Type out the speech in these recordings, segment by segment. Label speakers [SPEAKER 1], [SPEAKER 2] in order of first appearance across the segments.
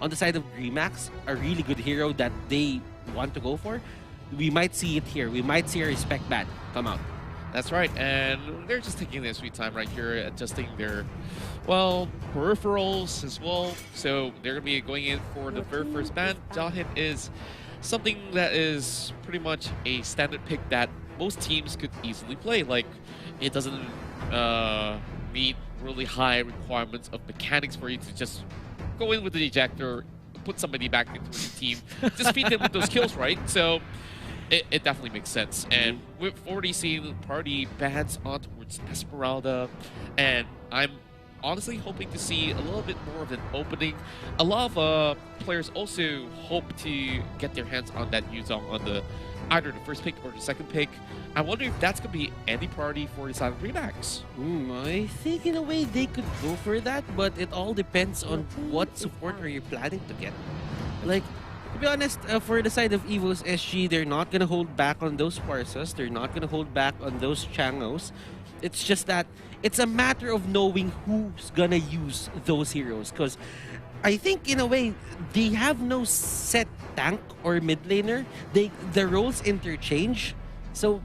[SPEAKER 1] on the side of Dreammax, a really good hero that they want to go for, we might see it here. We might see a respect ban come out.
[SPEAKER 2] That's right, and they're just taking their sweet time right here, adjusting their, well, peripherals as well. So they're going to be going in for the very first ban. Jahit is something that is pretty much a standard pick that most teams could easily play. Like, it doesn't meet really high requirements of mechanics for you to just go in with the ejector, put somebody back into the team, just feed them with those kills, right? So it definitely makes sense. And we've already seen party bans on towards Esmeralda, and I'm honestly hoping to see a little bit more of an opening. A lot of players also hope to get their hands on that Yuzong on the either the first pick or the second pick. I wonder if that's going to be any priority for the side of Dreammax.
[SPEAKER 1] I think in a way they could go for that, but it all depends on what support are you planning to get. Like, to be honest, for the side of Evos SG, they're not going to hold back on those Parsas. They're not going to hold back on those Changos. It's just that it's a matter of knowing who's going to use those heroes. Because I think, in a way, they have no set tank or mid laner. The roles interchange. So,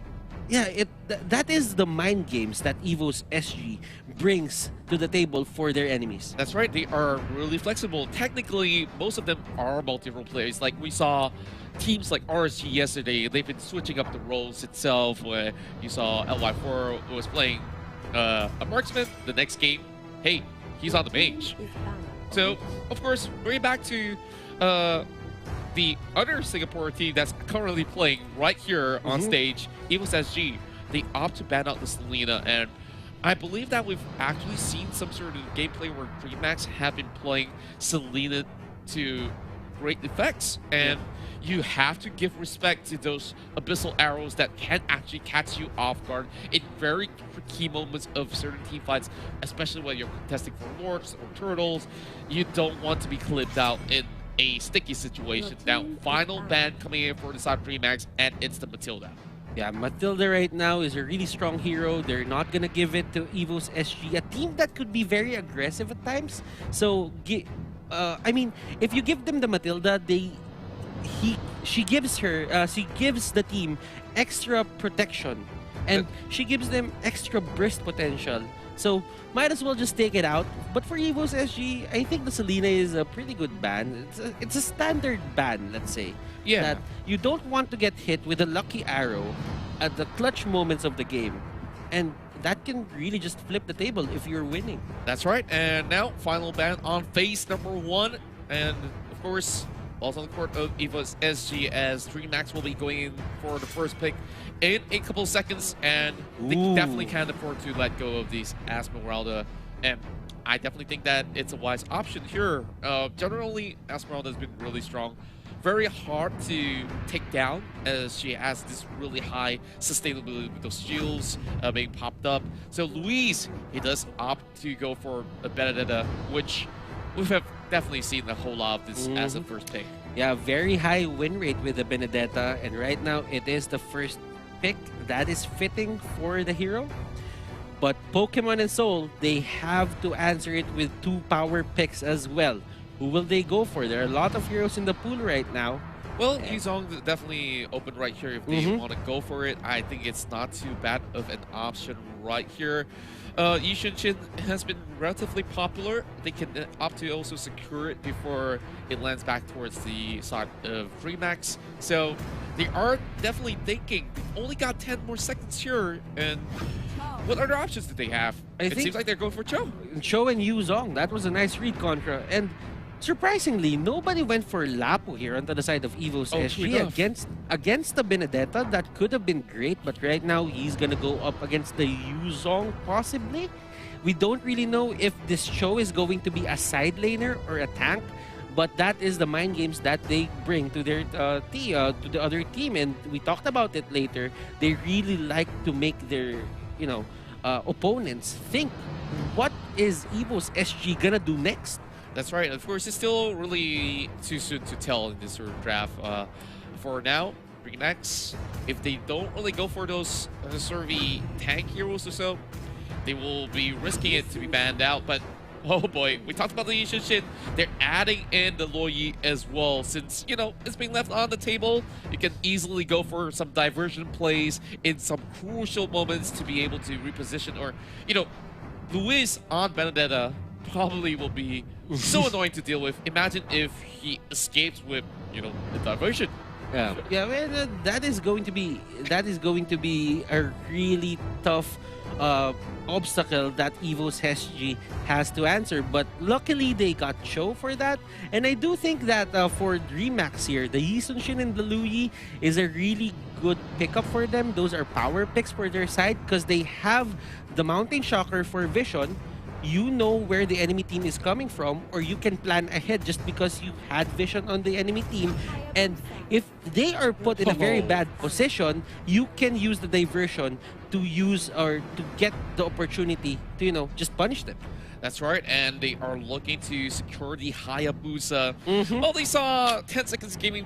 [SPEAKER 1] yeah, that is the mind games that Evos SG brings to the table for their enemies.
[SPEAKER 2] That's right, they are really flexible. Technically, most of them are multi-role players. Like we saw teams like RSG yesterday, they've been switching up the roles itself, where you saw LY4 was playing a marksman. The next game, hey, he's on the mage. So, of course, going back to the other Singapore team that's currently playing right here on stage, Evos SG, they opt to ban out the Selena, and I believe that we've actually seen some sort of gameplay where Dreammax have been playing Selena to great effects, and you have to give respect to those abyssal arrows that can actually catch you off guard in very key moments of certain team fights, especially when you're contesting for lords or turtles. You don't want to be clipped out in a sticky situation. Now, final ban coming in for the side of Dreammax, and it's the Matilda.
[SPEAKER 1] Yeah, Matilda right now is a really strong hero. They're not gonna give it to Evos SG, a team that could be very aggressive at times. So, I mean, if you give them the Matilda, she gives the team extra protection, and she gives them extra burst potential. So might as well just take it out. But for Evos SG, I think the Selena is a pretty good ban. It's a standard ban, let's say.
[SPEAKER 2] Yeah.
[SPEAKER 1] That you don't want to get hit with a lucky arrow at the clutch moments of the game. And that can really just flip the table if you're winning.
[SPEAKER 2] That's right. And now, final ban on phase number 1. And, of course, also on the court of Evos SG, as Dreammax will be going in for the first pick in a couple of seconds. And they definitely can't afford to let go of these Esmeralda. And I definitely think that it's a wise option here. Generally, Esmeralda has been really strong. Very hard to take down, as she has this really high sustainability with those shields being popped up. So Luis, he does opt to go for a Benedetta, which we have definitely seen a whole lot of this as a first pick.
[SPEAKER 1] Yeah, very high win rate with the Benedetta, and right now it is the first pick that is fitting for the hero. But Pokemon and Soul, they have to answer it with 2 power picks as well. Who will they go for? There are a lot of heroes in the pool right now.
[SPEAKER 2] Well, Yuzong is definitely open right here if they want to go for it. I think it's not too bad of an option right here. Yushinshin has been relatively popular. They can opt to also secure it before it lands back towards the side of Dreammax. So they are definitely thinking. They've only got 10 more seconds here, and what other options do they have? It seems like they're going for Cho.
[SPEAKER 1] Cho and Yuzong, that was a nice read, Contra. And surprisingly, nobody went for Lapu here onto the side of Evos SG against the Benedetta. That could have been great, but right now he's gonna go up against the Yuzong, possibly. We don't really know if this Cho is going to be a side laner or a tank, but that is the mind games that they bring to their to the other team, and we talked about it later. They really like to make their opponents think, what is Evos SG gonna do next?
[SPEAKER 2] That's right. Of course, it's still really too soon to tell in this sort of draft. For now, Dreammax, if they don't really go for those sort of tank heroes or so, they will be risking it to be banned out. But Oh boy, we talked about the Yushin. They're adding in the Luoyi as well. Since, it's being left on the table, you can easily go for some diversion plays in some crucial moments to be able to reposition. Or, Luis on Benedetta probably will be so annoying to deal with. Imagine if he escapes with, the diversion.
[SPEAKER 1] Yeah, well, that is going to be a really tough obstacle that Evos SG has to answer. But luckily, they got Cho for that, and I do think that for Dreammax here, the Yi Sun-shin and the Luyi is a really good pickup for them. Those are power picks for their side because they have the Mountain Shocker for vision. You know where the enemy team is coming from, or you can plan ahead just because you had vision on the enemy team. And if they are put in a very bad position, you can use the diversion to use or to get the opportunity to, just punish them.
[SPEAKER 2] That's right, and they are looking to secure the Hayabusa.
[SPEAKER 1] Mhm.
[SPEAKER 2] Well, they saw 10 Seconds Gaming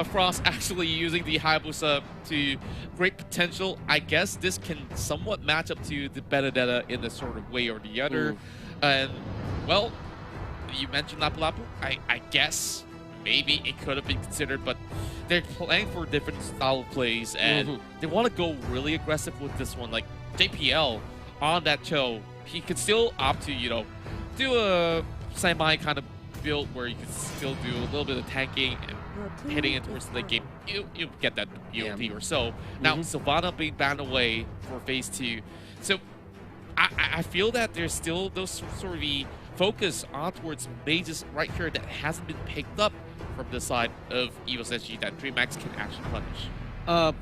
[SPEAKER 2] Frost actually using the Hayabusa to great potential. I guess this can somewhat match up to the Benedetta in a sort of way or the other. And, well, you mentioned Lapu Lapu. I guess maybe it could have been considered, but they're playing for different style of plays, and they want to go really aggressive with this one. Like JPL on that Cho, he could still opt to, do a semi kind of build where you can still do a little bit of tanking and hitting it towards the late game. You get that EOP or so. Now, Sylvana being banned away for phase 2. So I feel that there's still those sort of the focus on towards mages right here that hasn't been picked up from the side of Evos SG that Dreammax can actually punish.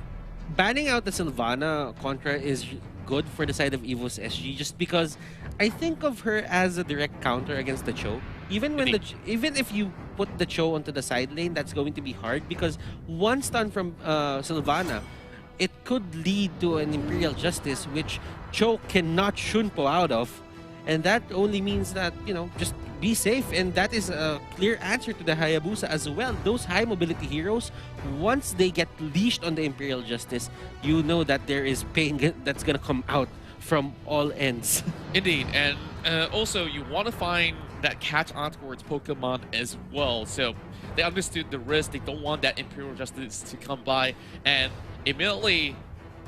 [SPEAKER 1] Banning out the Sylvana contra is good for the side of Evos SG just because I think of her as a direct counter against the Cho. Even when even if you put the Cho onto the side lane, that's going to be hard because one stun from Sylvana, it could lead to an Imperial Justice which Cho cannot Shunpo out of, and that only means that just be safe, and that is a clear answer to the Hayabusa as well. Those high mobility heroes, once they get leashed on the Imperial Justice, you know that there is pain that's gonna come out from all ends.
[SPEAKER 2] Indeed, and also you want to find that catch on towards Pokemon as well. So they understood the risk. They don't want that Imperial Justice to come by, and immediately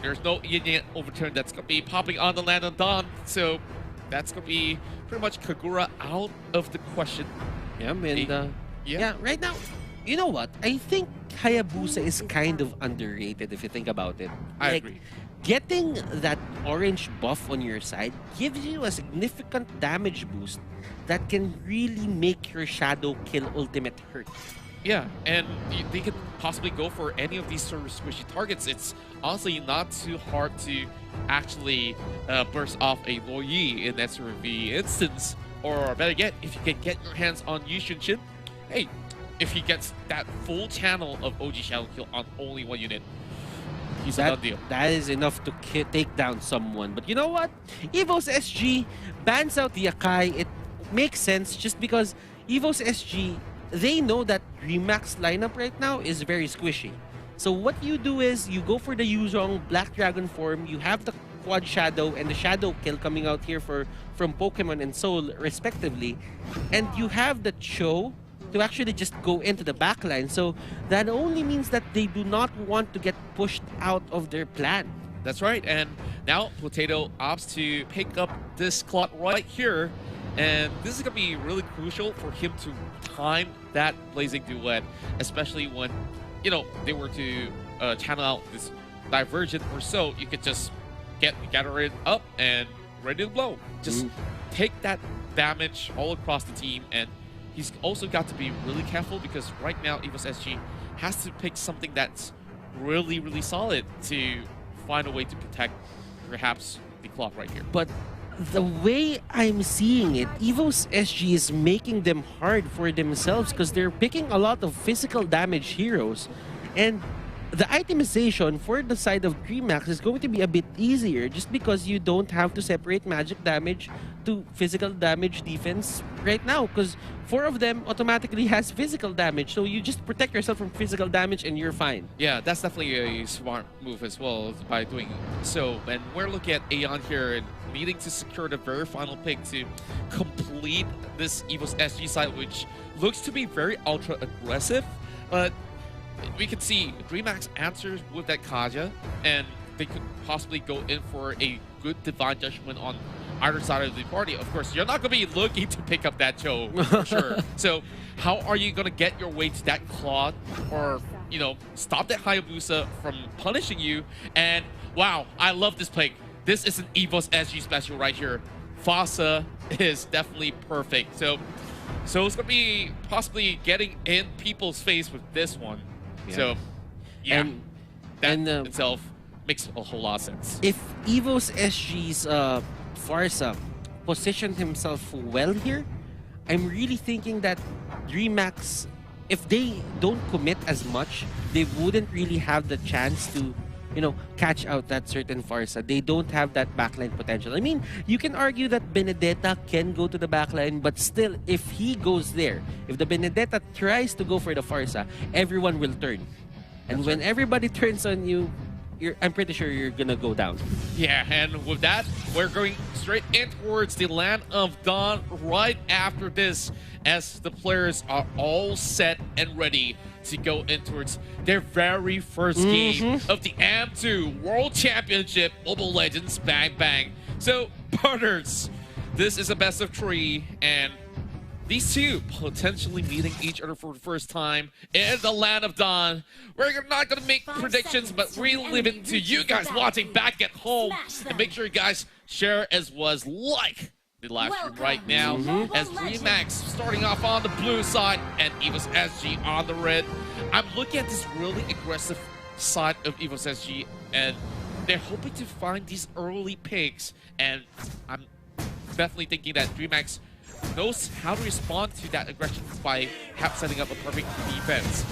[SPEAKER 2] there's no Yin overturn that's gonna be popping on the land of Dawn. So that's gonna be pretty much Kagura out of the question.
[SPEAKER 1] Yeah, and yeah, right now, you know what? I think Hayabusa is kind of underrated if you think about it.
[SPEAKER 2] I agree.
[SPEAKER 1] Getting that orange buff on your side gives you a significant damage boost that can really make your Shadow Kill ultimate hurt.
[SPEAKER 2] Yeah, and they could possibly go for any of these sort of squishy targets. It's honestly not too hard to actually burst off a Luoyi in that sort of the instance. Or better yet, if you can get your hands on Yi Sun-shin, hey, if he gets that full channel of OG Shadow Kill on only one unit, he's a done deal.
[SPEAKER 1] That is enough to take down someone. But you know what? Evos SG bans out the Akai. It makes sense just because Evos SG, they know that Dreammax lineup right now is very squishy. So what you do is you go for the Yuzhong Black Dragon form, you have the Quad Shadow and the Shadow Kill coming out here from Pokemon and Soul respectively, and you have the Cho to actually just go into the backline. So that only means that they do not want to get pushed out of their plan.
[SPEAKER 2] That's right, and now Potato opts to pick up this clock right here, and this is going to be really crucial for him to time that Blazing Duet, especially when, they were to channel out this Divergent or so. You could just gather it up and ready to blow. Just take that damage all across the team, and he's also got to be really careful because right now Evos SG has to pick something that's really, really solid to find a way to protect perhaps the clock right here.
[SPEAKER 1] But the way I'm seeing it, Evos SG is making them hard for themselves because they're picking a lot of physical damage heroes. And the itemization for the side of Dreammax is going to be a bit easier just because you don't have to separate magic damage to physical damage defense right now, because 4 of them automatically has physical damage, so you just protect yourself from physical damage and you're fine.
[SPEAKER 2] Yeah, that's definitely a smart move as well by doing so. And we're looking at Aeon here and needing to secure the very final pick to complete lead this Evos SG side, which looks to be very ultra aggressive, but we can see Dreammax answers with that Kaja, and they could possibly go in for a good divine judgment on either side of the party. Of course, you're not going to be looking to pick up that Joe for sure. So how are you going to get your way to that Claude, or stop that Hayabusa from punishing you? And wow, I love this play. This is an Evos SG special right here. Fossa is definitely perfect. So it's going to be possibly getting in people's face with this one.
[SPEAKER 1] Yeah.
[SPEAKER 2] So yeah, that
[SPEAKER 1] and,
[SPEAKER 2] itself makes a whole lot of sense.
[SPEAKER 1] If Evos SG's Farsa positioned himself well here, I'm really thinking that Dreammax, if they don't commit as much, they wouldn't really have the chance to, catch out that certain Farsa. They don't have that backline potential. I mean, you can argue that Benedetta can go to the backline, but still, if he goes there, if the Benedetta tries to go for the Farsa, everyone will turn. And when everybody turns on you, I'm pretty sure you're gonna go down.
[SPEAKER 2] Yeah, and with that, we're going straight in towards the Land of Dawn right after this, as the players are all set and ready to go in towards their very first game of the AM2 World Championship Mobile Legends Bang Bang. So, partners, this is a best of 3, and these two potentially meeting each other for the first time in the Land of Dawn. We're not going to make predictions, but we leave it to you guys watching back at home. And make sure you guys share as well as like the live stream right now. As Dreammax starting off on the blue side and Evos SG on the red. I'm looking at this really aggressive side of Evos SG, and they're hoping to find these early picks. And I'm definitely thinking that Dreammax knows how to respond to that aggression by setting up a perfect defense.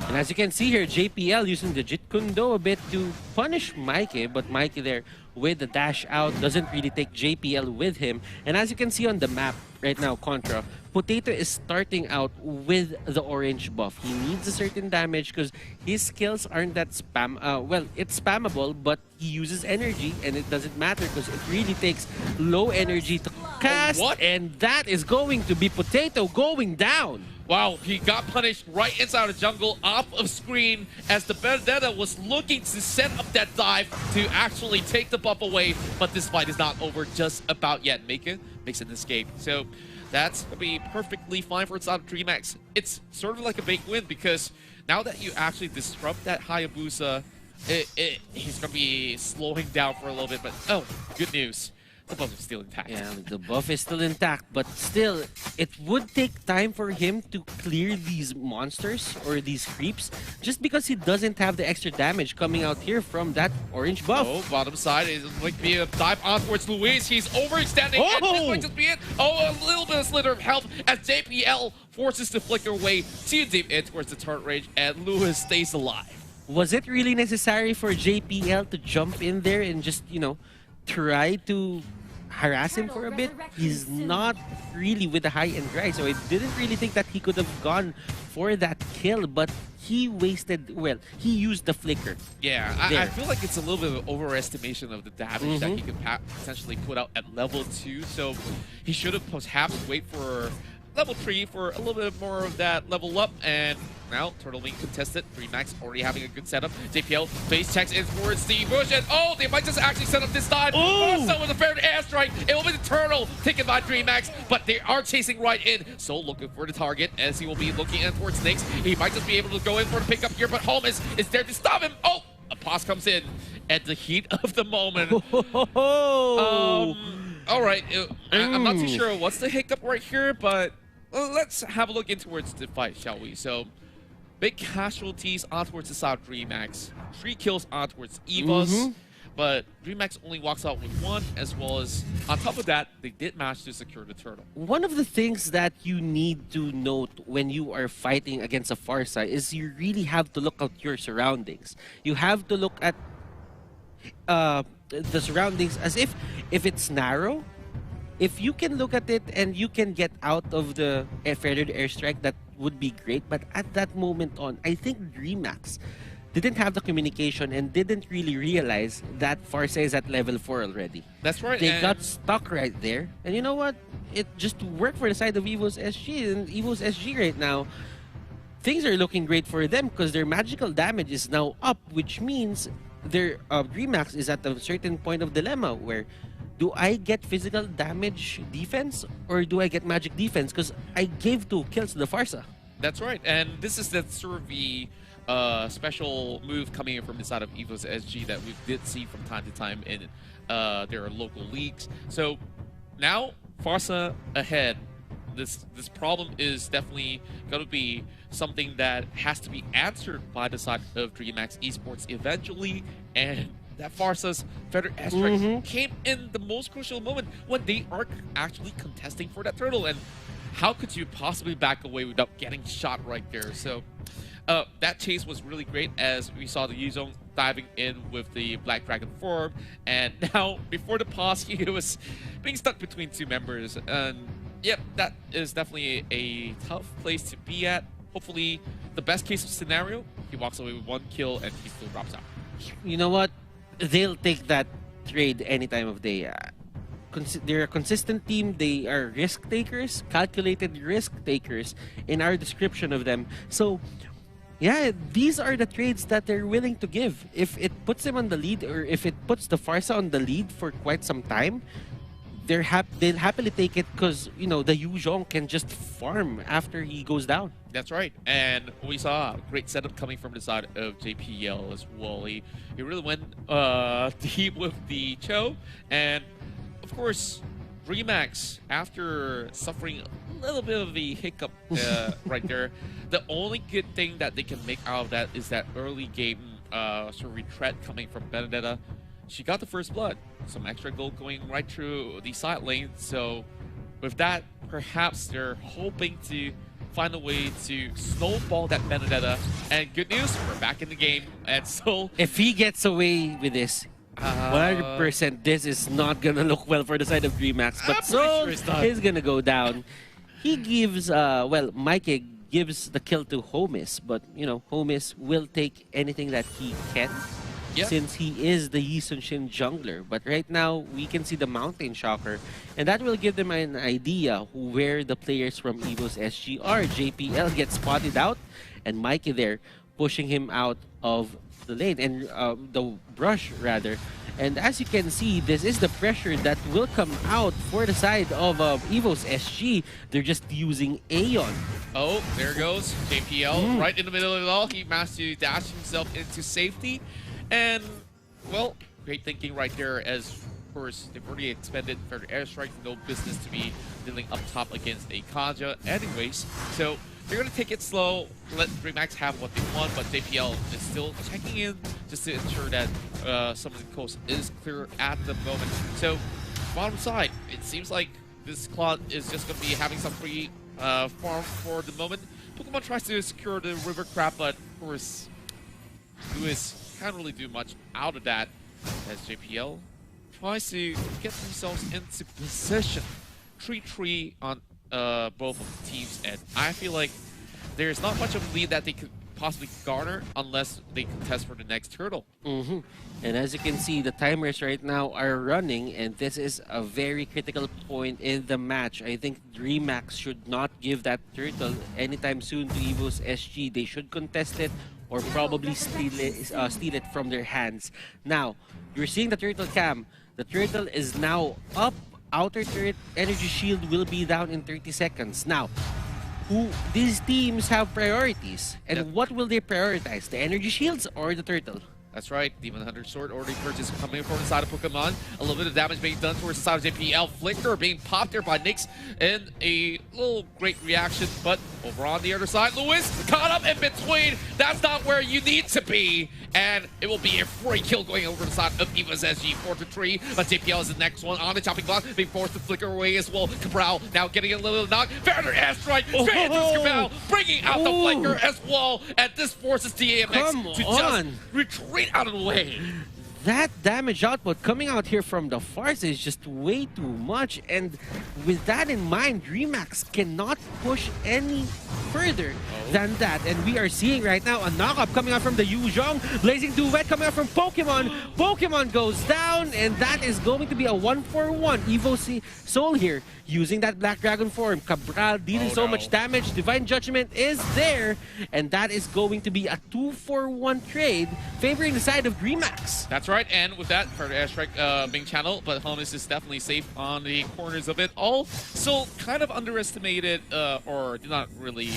[SPEAKER 1] And as you can see here, JPL using the Jit Kundo a bit to punish Mikey, but Mikey there with the dash out doesn't really take JPL with him. And as you can see on the map right now, Contra, Potato is starting out with the orange buff. He needs a certain damage because his skills aren't that spam. Well, it's spammable, but he uses energy, and it doesn't matter because it really takes low energy to cast. And that is going to be Potato going down.
[SPEAKER 2] Wow, he got punished right inside the jungle, off of screen, as the Benedetta was looking to set up that dive to actually take the buff away. But this fight is not over just about yet. Makes an escape. So that's going to be perfectly fine for inside of Dreammax. It's sort of like a big win, because now that you actually disrupt that Hayabusa, he's going to be slowing down for a little bit. But, oh, good news. The buff is still intact.
[SPEAKER 1] Yeah, the buff is still intact, but still, it would take time for him to clear these monsters or these creeps, just because he doesn't have the extra damage coming out here from that orange buff.
[SPEAKER 2] Oh, bottom side is like be a dive on towards Luis. He's overextending, and this might just be it. Oh, a little bit of slither of health as JPL forces to flicker away too deep in towards the turret range, and Lewis stays alive.
[SPEAKER 1] Was it really necessary for JPL to jump in there and just, try to harass him for a bit? He's not really with the high-end dry, so I didn't really think that he could have gone for that kill, but he wasted, well, he used the flicker.
[SPEAKER 2] Yeah, I feel like it's a little bit of an overestimation of the damage that he could potentially put out at level 2, so he should have perhaps wait for level 3 for a little bit more of that level up. And now Turtle Wing contested. Dreammax already having a good setup. JPL face checks in towards the bush, and oh, they might just actually set up this time. Also with a fair airstrike, it will be the Turtle taken by Dreammax, but they are chasing right in. So looking for the target as he will be looking in towards Snakes. He might just be able to go in for the pickup here, but Holmes is there to stop him. Oh, a pause comes in at the heat of the moment. All right, I'm not too sure what's the hiccup right here, but let's have a look in towards the fight, shall we? So, big casualties on towards the side of Dreammax. 3 kills on towards Evos, but Dreammax only walks out with 1, as well as, on top of that, they did manage to secure the turtle.
[SPEAKER 1] One of the things that you need to note when you are fighting against a Farsa is you really have to look at your surroundings. You have to look at the surroundings as if it's narrow. If you can look at it and you can get out of the feathered airstrike, that would be great. But at that moment on, I think Dreammax didn't have the communication and didn't really realize that Farsa is at level 4 already.
[SPEAKER 2] That's right.
[SPEAKER 1] They
[SPEAKER 2] and
[SPEAKER 1] got stuck right there. And you know what? It just worked for the side of Evos SG. And Evos SG right now, things are looking great for them because their magical damage is now up, which means their Dreammax is at a certain point of dilemma where do I get physical damage defense or do I get magic defense? Because I gave 2 kills to the Farsa.
[SPEAKER 2] That's right, and this is the Survey special move coming in from the side of Evos SG that we did see from time to time in their local leagues. So now Farsa ahead. This problem is definitely going to be something that has to be answered by the side of Dreammax Esports eventually, and that Farsa's Feather Airstrike came in the most crucial moment when they are actually contesting for that turtle, and how could you possibly back away without getting shot right there? So that chase was really great as we saw the Yuzong diving in with the Black Dragon form, and now before the pause he was being stuck between 2 members, and yep, that is definitely a tough place to be at. Hopefully the best case of scenario, he walks away with 1 kill and he still drops out.
[SPEAKER 1] You know what? They'll take that trade any time of day. They're a consistent team. They are risk takers, calculated risk takers in our description of them. So, yeah, these are the trades that they're willing to give. If it puts them on the lead or if it puts the Farsa on the lead for quite some time, they'll happily take it because, you know, the Yu Zhong can just farm after he goes down.
[SPEAKER 2] That's right, and we saw a great setup coming from the side of JPL as well. He really went deep with the Cho, and of course, Dreammax, after suffering a little bit of a hiccup right there, the only good thing that they can make out of that is that early game sort of retreat coming from Benedetta. She got the first blood, some extra gold going right through the side lane, so with that, perhaps they're hoping to find a way to snowball that Benedetta, and good news, we're back in the game, and so...
[SPEAKER 1] If he gets away with this, 100% this is not gonna look well for the side of Dreammax, but so
[SPEAKER 2] sure
[SPEAKER 1] he's gonna go down. He gives, well, Mikey gives the kill to Homis, but, you know, Homis will take anything that he can.
[SPEAKER 2] Yep.
[SPEAKER 1] Since he is the Yi Sun Shin jungler. But right now, we can see the Mountain Shocker, and that will give them an idea where the players from Evos SG are. JPL gets spotted out, and Mikey there pushing him out of the lane, and the brush rather. And as you can see, this is the pressure that will come out for the side of Evos SG. They're just using Aeon.
[SPEAKER 2] Oh, there goes JPL right in the middle of it all. He managed to dash himself into safety. And, well, great thinking right there as, of course, they've already expended Feather Airstrike. No business to be dealing up top against a Kaja anyways. So they're going to take it slow, let Dreammax have what they want, but JPL is still checking in just to ensure that some of the coast is clear at the moment. So, bottom side, it seems like this Claude is just going to be having some free farm for the moment. Pokemon tries to secure the River Crab, but, of course, Lewis can't really do much out of that as JPL tries to get themselves into position. 3-3 on both of the teams, and I feel like there's not much of a lead that they could possibly garner unless they contest for the next turtle.
[SPEAKER 1] And as you can see, the timers right now are running, and this is a very critical point in the match. I think Dreammax should not give that turtle anytime soon to Evos SG. They should contest it or probably steal it from their hands. Now, you're seeing the turtle cam. The turtle is now up. Outer turret energy shield will be down in 30 seconds. Now, these teams have priorities. And what will they prioritize? The energy shields or the turtle?
[SPEAKER 2] That's right, Demon Hunter Sword already purchased coming from the side of Pokemon. A little bit of damage being done towards the side of JPL. Flicker being popped there by Nyx in a little great reaction. But over on the other side, Lewis caught up in between. That's not where you need to be. And it will be a free kill going over the side of Evos SG 4-3. But JPL is the next one on the chopping block, being forced to flicker away as well. Cabral now getting a little knock. Feather Airstrike straight into Cabral, bringing out the flicker as well. And this forces the AMX to just retreat out of the way.
[SPEAKER 1] That damage output coming out here from the Farsa is just way too much, and with that in mind, Dreammax cannot push any further. than that. And we are seeing right now a knock-up coming out from the Yuzhong. Blazing Duet coming out from Pokemon. Pokemon goes down, and that is going to be a 1-for-1. Evos Soul here using that Black Dragon form. Cabral dealing so much damage. Divine Judgment is there, and that is going to be a 2-for-1 trade favoring the side of Dreammax.
[SPEAKER 2] That's right, and with that, for the airstrike being channeled, but Holmes is definitely safe on the corners of it all. So kind of underestimated, or did not really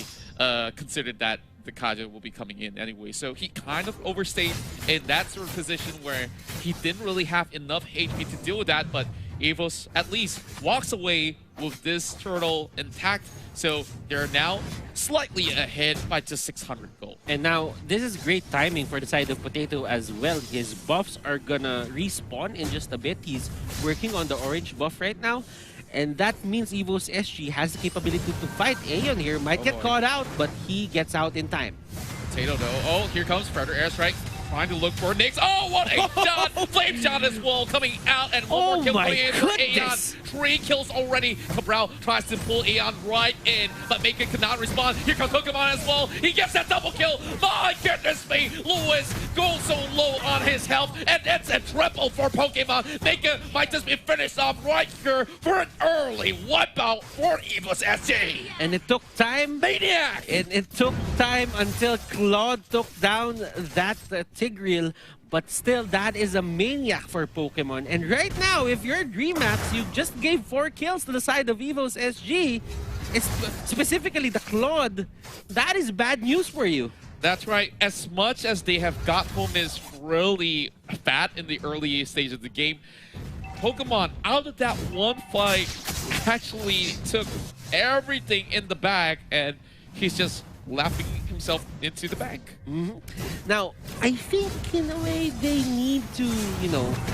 [SPEAKER 2] consider that the Kaja will be coming in anyway. So he kind of overstayed in that sort of position where he didn't really have enough HP to deal with that, but Evos at least walks away with this turtle intact. So they're now slightly ahead by just 600 gold.
[SPEAKER 1] And now, this is great timing for the side of Potato as well. His buffs are gonna respawn in just a bit. He's working on the orange buff right now. And that means Evos SG has the capability to fight Aeon here. Might get caught out, but he gets out in time.
[SPEAKER 2] Potato though. Oh, here comes Predator Airstrike. Trying to look for Nyx. Oh, what a shot! Flame shot as well coming out, and one more kill coming in for Aeon. 3 kills already. Cabral tries to pull Aeon right in, but Maka cannot respond. Here comes Pokemon as well. He gets that double kill. My goodness me! Lewis goes so low on his health, and that's a triple for Pokemon. Maka might just be finished off right here for an early wipeout for Evos SG.
[SPEAKER 1] And it took time.
[SPEAKER 2] Maniac!
[SPEAKER 1] And it took time until Claude took down that Tigreal, but still, that is a maniac for Pokemon. And right now, if you're Dreammax, you just gave 4 kills to the side of Evos SG. It's specifically the Claude. That is bad news for you.
[SPEAKER 2] That's right. As much as they have got Holmes really fat in the early stage of the game, Pokemon, out of that one fight, actually took everything in the bag, and he's just laughing himself into the bank.
[SPEAKER 1] Now, I think in a way they need to,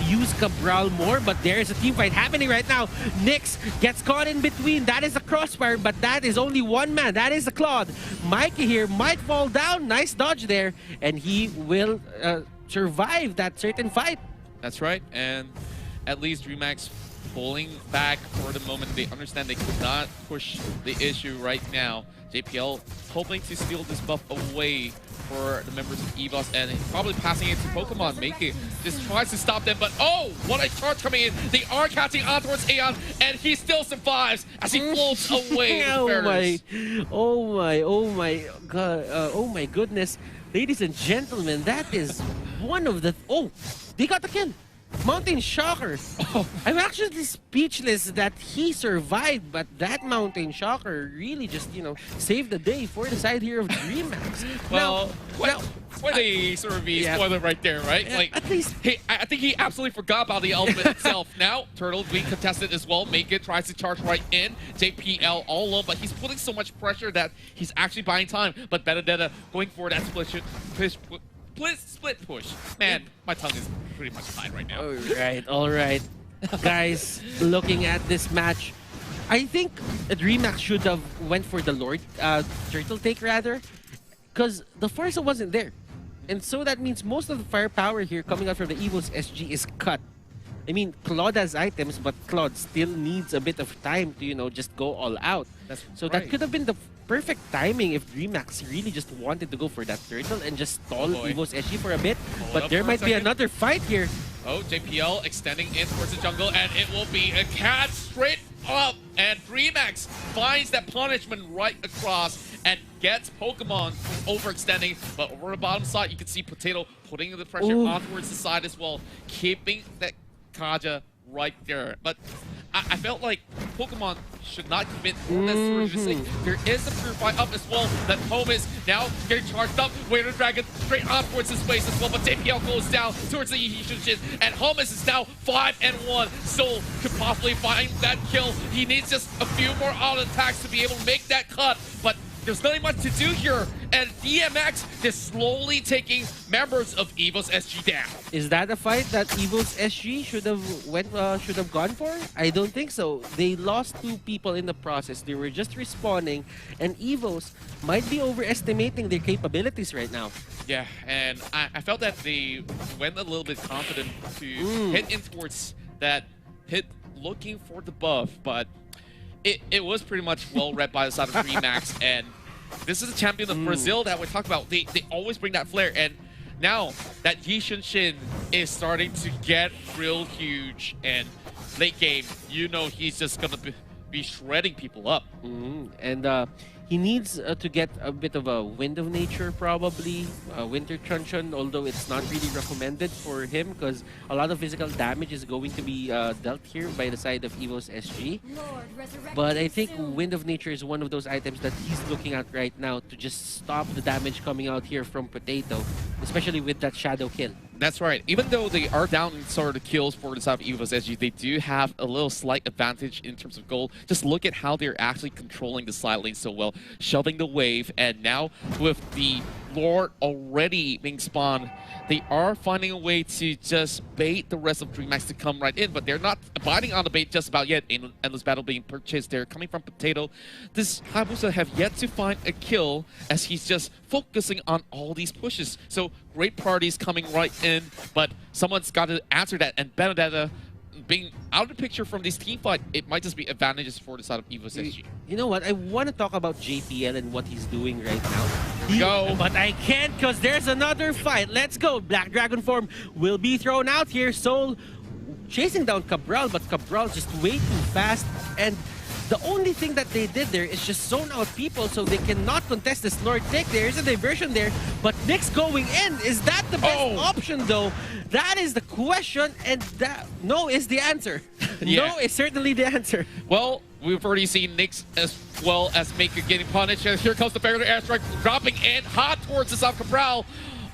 [SPEAKER 1] use Cabral more, but there is a team fight happening right now. Nyx gets caught in between. That is a crossfire, but that is only one man. That is a Claude. Mikey here might fall down. Nice dodge there, and he will survive that certain fight.
[SPEAKER 2] That's right, and at least Dreammax pulling back for the moment. They understand they could not push the issue right now. JPL hoping to steal this buff away for the members of Evos, and probably passing it to Pokemon. Maka just tries to stop them, but oh, what a charge coming in. They are catching on towards Aeon, and he still survives as he floats away.
[SPEAKER 1] Oh my god, oh my goodness. Ladies and gentlemen, that is one of the... Oh, they got the kill. Mountain Shocker. Oh, I'm actually speechless that he survived, but that Mountain Shocker really just, saved the day for the side here of Dreammax.
[SPEAKER 2] Well, quite a sort of spoiler right there, right? Like,
[SPEAKER 1] at least
[SPEAKER 2] I think he absolutely forgot about the element itself. Now, Turtle being contested as well. Maka tries to charge right in. JPL all alone, but he's putting so much pressure that he's actually buying time. But Benedetta going for that split push. Man, my tongue is pretty much tied right now.
[SPEAKER 1] All right. Guys, looking at this match, I think Dreammax should have went for the Lord Turtle take rather, because the Forza wasn't there. And so that means most of the firepower here coming out from the Evos SG is cut. I mean, Claude has items, but Claude still needs a bit of time to, just go all out. So that could have been the perfect timing if Dreammax really just wanted to go for that turtle and just stall Evos SG for a bit. But there might be another fight here.
[SPEAKER 2] Oh, JPL extending in towards the jungle, and it will be a catch straight up. And Dreammax finds that punishment right across and gets Pokemon overextending. But over the bottom side, you can see Potato putting the pressure on towards the side as well, keeping that Kaja right there. But I felt like Pokemon should not commit on that sort of mistake. There is a Purify up as well that Holmes now getting charged up. Waiter Dragon straight on towards his space as well, but JPL goes down towards the Yishushin, and Holmes is now 5-1. Soul could possibly find that kill. He needs just a few more auto attacks to be able to make that cut, but there's nothing much to do here, and DMX is slowly taking members of Evos SG down.
[SPEAKER 1] Is that a fight that Evos SG should have gone for? I don't think so. They lost 2 people in the process. They were just respawning, and Evos might be overestimating their capabilities right now.
[SPEAKER 2] Yeah, and I felt that they went a little bit confident to hit in towards that hit, looking for the buff, but it was pretty much well read by the side of Dreammax, and This is a champion of Brazil that we talk about. They always bring that flair, and now that Yi Shin is starting to get real huge, and late game, you know he's just gonna be shredding people up.
[SPEAKER 1] And he needs to get a bit of a Wind of Nature, probably. Winter Truncheon, although it's not really recommended for him because a lot of physical damage is going to be dealt here by the side of Evos SG. But I think Wind of Nature is one of those items that he's looking at right now to just stop the damage coming out here from Potato, especially with that Shadow kill.
[SPEAKER 2] That's right. Even though they are down in sort of kills for the side of Evos SG, they do have a little slight advantage in terms of gold. Just look at how they're actually controlling the side lane so well, shoving the wave, and now with the Lord already being spawned, they are finding a way to just bait the rest of Dreammax to come right in, but they're not biting on the bait just about yet. In Endless Battle being purchased, they're coming from Potato. This Hayabusa have yet to find a kill as he's just focusing on all these pushes. So great parties coming right in, but someone's got to answer that, and Benedetta being out of the picture from this team fight, it might just be advantages for the side of Evos SG.
[SPEAKER 1] You know what? I want to talk about JPL and what he's doing right now.
[SPEAKER 2] Go.
[SPEAKER 1] But I can't because there's another fight. Let's go. Black Dragon form will be thrown out here. Soul chasing down Cabral, but Cabral just way too fast. And the only thing that they did there is just zone out people so they cannot contest this Lord Take. There's a diversion there, but Nyx going in. Is that the best option though? That is the question, and that no is the answer.
[SPEAKER 2] Yeah.
[SPEAKER 1] No is certainly the answer.
[SPEAKER 2] Well, we've already seen Nyx as well as Maker getting punished, and here comes the barrier airstrike dropping in hot towards the South Cabral.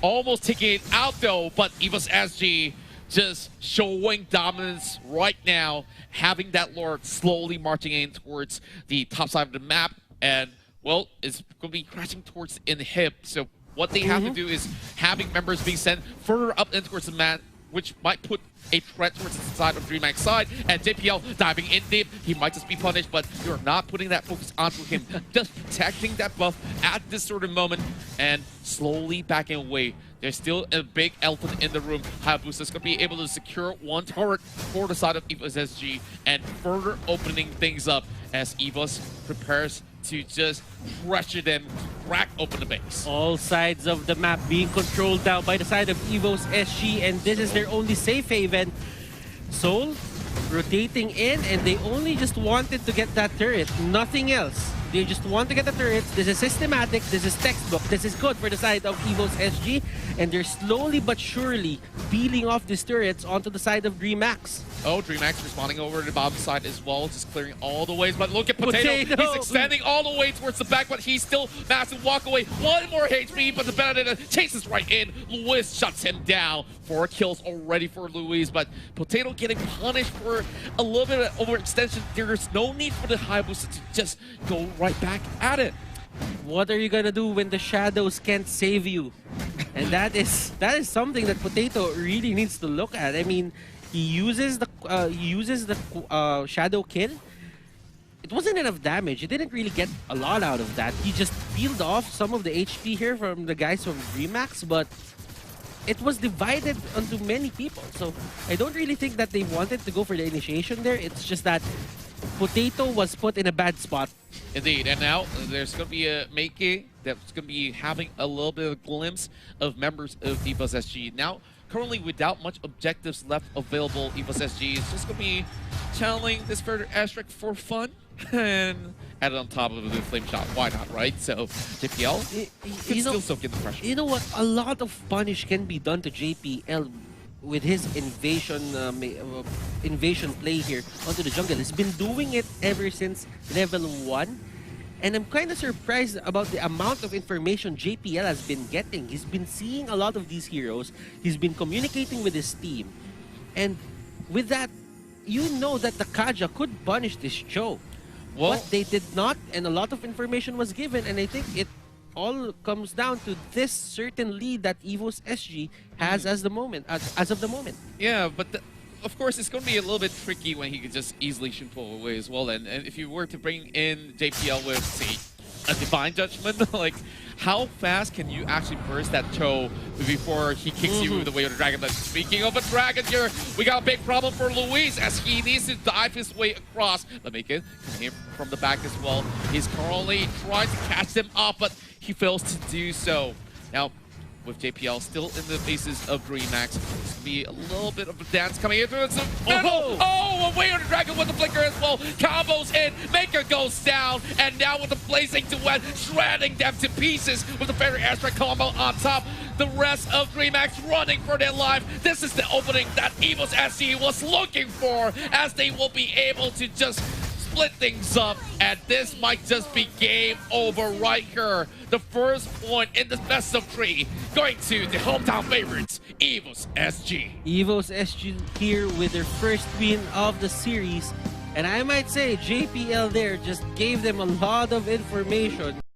[SPEAKER 2] Almost taking it out though, but Evos SG just showing dominance right now, having that Lord slowly marching in towards the top side of the map, and, well, it's going to be crashing towards Inhib. So what they have to do is having members being sent further up in towards the map, which might put a threat towards the side of Dreammax side, and JPL diving in deep. He might just be punished, but you're not putting that focus onto him. Just protecting that buff at this sort of moment and slowly backing away. There's still a big elephant in the room. Hayabusa is going to be able to secure one turret for the side of Evos SG and further opening things up as Evos prepares to just pressure them, crack open the base.
[SPEAKER 1] All sides of the map being controlled now by the side of Evos SG, and this is their only safe haven. Soul rotating in, and they only just wanted to get that turret, nothing else. They just want to get the turrets. This is systematic, this is textbook, this is good for the side of Evos SG, and they're slowly but surely peeling off these turrets onto the side of Dreammax.
[SPEAKER 2] Oh, Dreammax responding over to the bottom side as well, just clearing all the ways. But look at Potato. He's extending all the way towards the back, but he's still massive walk away. One more HP, but the Benedetta chases right in. Luis shuts him down. 4 kills already for Luis, but Potato getting punished for a little bit of overextension. There's no need for the Hayabusa to just go right back at it.
[SPEAKER 1] What are you gonna do when the shadows can't save you? And that is something that Potato really needs to look at. I mean, he uses the shadow kill. It wasn't enough damage. He didn't really get a lot out of that. He just peeled off some of the HP here from the guys from Dreammax, but it was divided onto many people. So I don't really think that they wanted to go for the initiation there. It's just that Potato was put in a bad spot.
[SPEAKER 2] Indeed, and now there's going to be a Meike that's going to be having a little bit of a glimpse of members of Evos SG. Now, currently without much objectives left available, Evos SG is just going to be channeling this further airstrike for fun and add it on top of the flame shot. Why not, right? So JPL can still soak in the pressure.
[SPEAKER 1] You know what? A lot of punish can be done to JPL with his invasion play here onto the jungle. He's been doing it ever since level 1. And I'm kind of surprised about the amount of information JPL has been getting. He's been seeing a lot of these heroes. He's been communicating with his team. And with that, you know that the Kaja could punish this Cho.
[SPEAKER 2] Well,
[SPEAKER 1] but they did not, and a lot of information was given, and I think it all comes down to this certain lead that Evos SG has as of the moment.
[SPEAKER 2] Yeah, but of course, it's going to be a little bit tricky when he could just easily shoot pull away as well. And if you were to bring in JPL with, say, a divine judgment. Like, how fast can you actually burst that toe before he kicks you with the way of the dragon? But speaking of a dragon here, we got a big problem for Luis as he needs to dive his way across. But make it coming in from the back as well. He's currently trying to catch them up, but he fails to do so. Now, with JPL still in the faces of Dreammax, it's going to be a little bit of a dance coming in through the middle. Oh, away on the dragon with the flicker as well. Combos in, Maker goes down, and now with the blazing duet, shredding them to pieces with the fairy airstrike combo on top. The rest of Dreammax running for their life. This is the opening that Evos SC was looking for, as they will be able to just split things up, and this might just be game over right here. The first point in the best of 3 going to the hometown favorites, Evos SG.
[SPEAKER 1] Evos SG here with their first win of the series, and I might say JPL there just gave them a lot of information